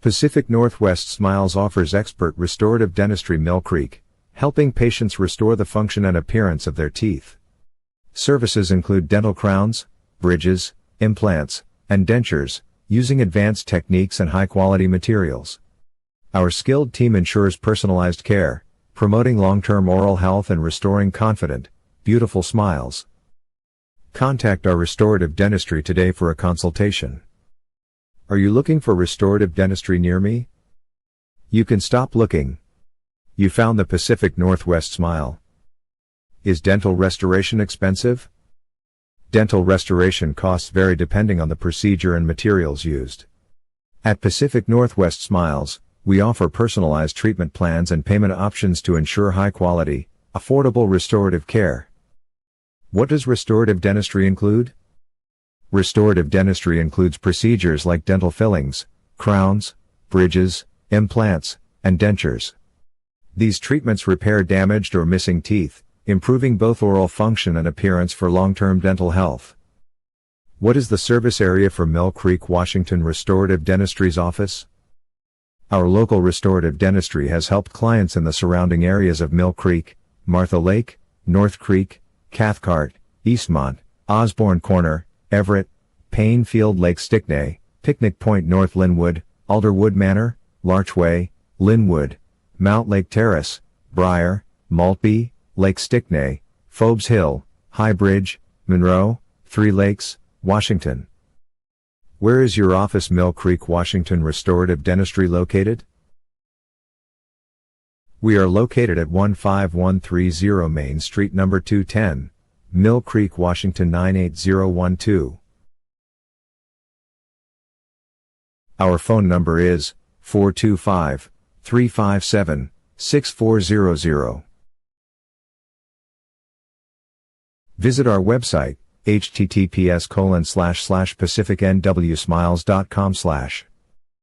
Pacific Northwest Smiles offers expert restorative dentistry Mill Creek, helping patients restore the function and appearance of their teeth. Services include dental crowns, bridges, implants, and dentures, using advanced techniques and high-quality materials. Our skilled team ensures personalized care, promoting long-term oral health and restoring confident, beautiful smiles. Contact our Restorative Dentistry today for a consultation. Are you looking for restorative dentistry near me? You can stop looking. You found the Pacific Northwest Smile. Is dental restoration expensive? Dental restoration costs vary depending on the procedure and materials used. At Pacific Northwest Smiles, we offer personalized treatment plans and payment options to ensure high-quality, affordable restorative care. What does restorative dentistry include? Restorative dentistry includes procedures like dental fillings, crowns, bridges, implants, and dentures. These treatments repair damaged or missing teeth, improving both oral function and appearance for long-term dental health. What is the service area for Mill Creek, Washington Restorative Dentistry's office? Our local restorative dentistry has helped clients in the surrounding areas of Mill Creek, Martha Lake, North Creek, Cathcart, Eastmont, Osborn Corner, Everett, Paine Field Lake Stickney, Picnic Point North Lynnwood, Alderwood Manor, Larch Way, Lynnwood, Mountlake Terrace, Brier, Maltby, Lake Stickney, Fobes Hill, High Bridge, Monroe, Three Lakes, Washington. Where is your office? Mill Creek, Washington Restorative Dentistry located? We are located at 15130 Main Street number 210, Mill Creek, Washington 98012. Our phone number is 425-357-6400. Visit our website, https://pacificnwsmiles.com/.